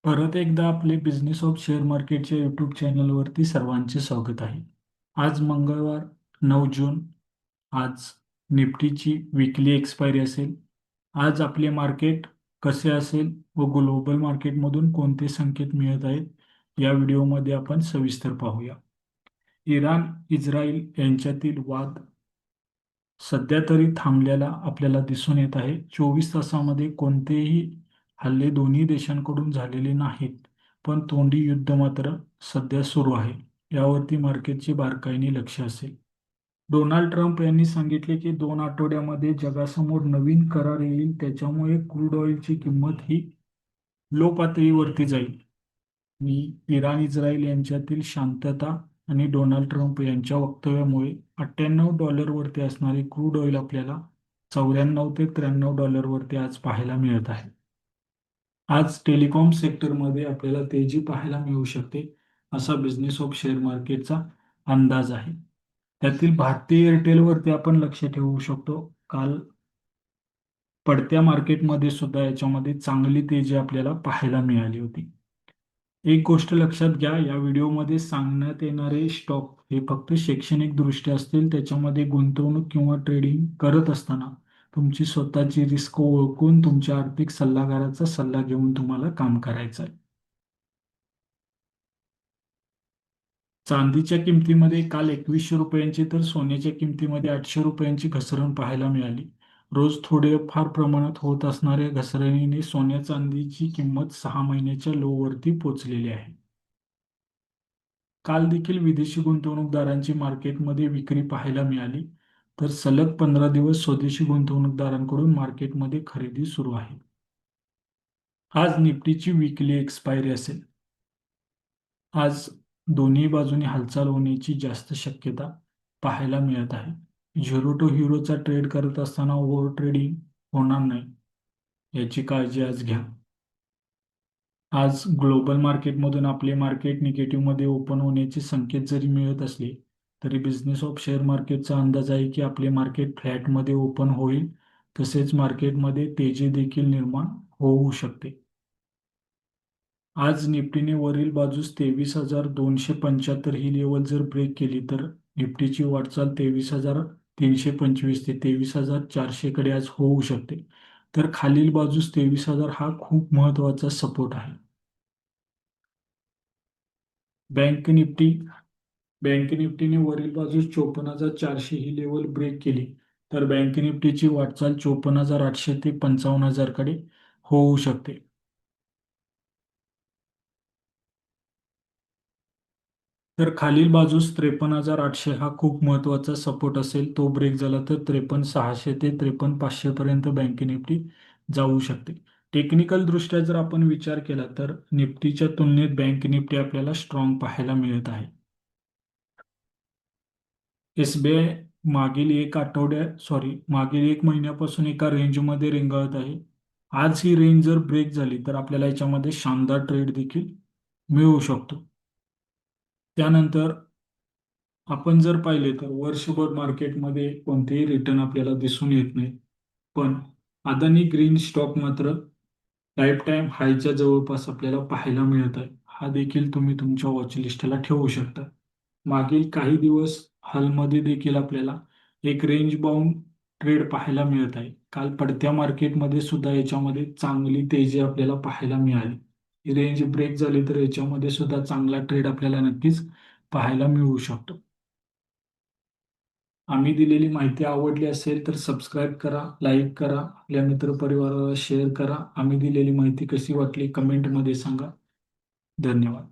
परत एकदा आपले बिझनेस ऑफ शेअर मार्केटच्या यूट्यूब चॅनलवरती सर्वांचे स्वागत आहे. आज मंगळवार 9 जून. आज निफ्टीची विकली एक्सपायरी असेल. आज आपले मार्केट कसे असेल व ग्लोबल मार्केटमधून कोणते संकेत मिळत आहेत या व्हिडिओमध्ये आपण सविस्तर पाहूया. इराण इस्रायल यांच्यातील वाद सध्या तरी थांबलेला आपल्याला दिसून येत आहे. 24 तासामध्ये कोणतेही हल्ले दोन्ही देशांकडून झालेले नाहीत, पण तोंडी युद्ध मात्र सध्या सुरू आहे. यावरती मार्केटचे बारकाईने लक्ष असेल. डोनाल्ड ट्रम्प यांनी सांगितले की 2 आठवड्यामध्ये जगासमोर नवीन करार येईल, त्याच्यामुळे क्रूड ऑइलची किंमत ही लो पातळीवरती जाईल. मी इराण इस्रायल यांच्यातील शांतता आणि डोनाल्ड ट्रम्प यांच्या वक्तव्यामुळे $98 वरती असणारे क्रूड ऑइल आपल्याला 94 ते $93 आज पाहायला मिळत आहे. आज टेलिकॉम सेक्टरमध्ये आपल्याला तेजी पाहायला मिळू शकते असा बिझनेस ऑफ शेअर मार्केटचा अंदाज आहे. त्यातील भारती एअरटेलवरती आपण लक्ष ठेवू शकतो. काल पडत्या मार्केटमध्ये सुद्धा याच्यामध्ये चांगली तेजी आपल्याला पाहायला मिळाली होती. एक गोष्ट लक्षात घ्या, या व्हिडिओमध्ये सांगण्यात येणारे स्टॉक हे फक्त शैक्षणिक दृष्ट्या असतील. त्याच्यामध्ये गुंतवणूक किंवा ट्रेडिंग करत असताना तुमची स्वतःची रिस्क ओळखून तुमच्या आर्थिक सल्लागाराचा सल्ला घेऊन तुम्हाला काम करायचं आहे. चांदीच्या किमतीमध्ये काल 2100 रुपयांची तर सोन्याच्या किमतीमध्ये 800 रुपयांची घसरण पाहायला मिळाली. रोज थोडे फार प्रमाणात होत असणाऱ्या घसरणीने सोन्या चांदीची किंमत 6 महिन्याच्या लोवरती पोहोचलेली आहे. काल देखील विदेशी गुंतवणूकदारांची मार्केटमध्ये विक्री पाहायला मिळाली, तर सलग 15 दिवस स्वदेशी गुंतवणूकदारांकडून मार्केटमध्ये खरेदी सुरू आहे. आज निफ्टीची विकली एक्सपायरी असेल. आज दोन्ही बाजूने हालचाल होण्याची जास्त शक्यता पाहायला मिळत आहे. झिरो टू हिरोचा ट्रेड करत असताना ओव्हर ट्रेडिंग होणार नाही याची काळजी आज घ्या. आज ग्लोबल मार्केटमधून आपले मार्केट निगेटिव्हमध्ये ओपन होण्याचे संकेत जरी मिळत असले तरी बिझनेस ऑफ शेअर मार्केटचा अंदाज आहे की आपले मार्केट फ्लॅटमध्ये ओपन होईल, तसेच मार्केटमध्ये तेजी देखील निर्माण होऊ शकते. आज निफ्टीने वरील बाजूस 23,275 ही लेवल जर ब्रेक केली तर निफ्टीची वाटचाल 23,325 ते 23,400 कडे आज होऊ शकते. तर खालील बाजूस 23,000 हा खूप महत्वाचा सपोर्ट आहे. बँक निफ्टीने वरील बाजूस 54,400 ही लेवल ब्रेक केली तर बँक निफ्टीची वाटचाल 54,800 ते 55,000 कडे होऊ शकते. तर खालील बाजूस 53,800 हा खूप महत्वाचा सपोर्ट असेल. तो ब्रेक झाला तर 53,600 ते 53,500 पर्यंत बँक निफ्टी जाऊ शकते. टेक्निकल दृष्ट्या जर आपण विचार केला तर निफ्टीच्या तुलनेत बँक निफ्टी आपल्याला स्ट्रॉंग पाहायला मिळत आहे. एसबीआय मागील 1 महिन्यापासून एका रेंजमध्ये रेंगाळत आहे. आज ही रेंज जर ब्रेक झाली तर आपल्याला याच्यामध्ये शानदार ट्रेड देखील मिळू शकतो. त्यानंतर आपण जर पाहिले तर वर्षभर मार्केटमध्ये कोणतेही रिटर्न आपल्याला दिसून येत नाही, पण अदानी ग्रीन स्टॉक मात्र लाईफ टाईम हायच्या जवळपास आपल्याला पाहायला मिळत आहे. हा देखील तुम्ही तुमच्या वॉच लिस्टला ठेवू शकता. मागील काही दिवस हलमध्ये देखील आपल्याला एक रेंज बाउंड ट्रेड पाहायला मिळत आहे. काल पडत्या मार्केटमध्ये सुद्धा याच्यामध्ये चांगली तेजी आपल्याला पाहायला मिळाली. ही रेंज ब्रेक झाली तर याच्यामध्ये सुद्धा चांगला ट्रेड आपल्याला नक्कीच पाहायला मिळू शकतो. आम्ही दिलेली माहिती आवडली असेल तर सबस्क्राईब करा, लाईक करा, आपल्या मित्रपरिवाराला शेअर करा. आम्ही दिलेली माहिती कशी वाटली कमेंटमध्ये सांगा. धन्यवाद.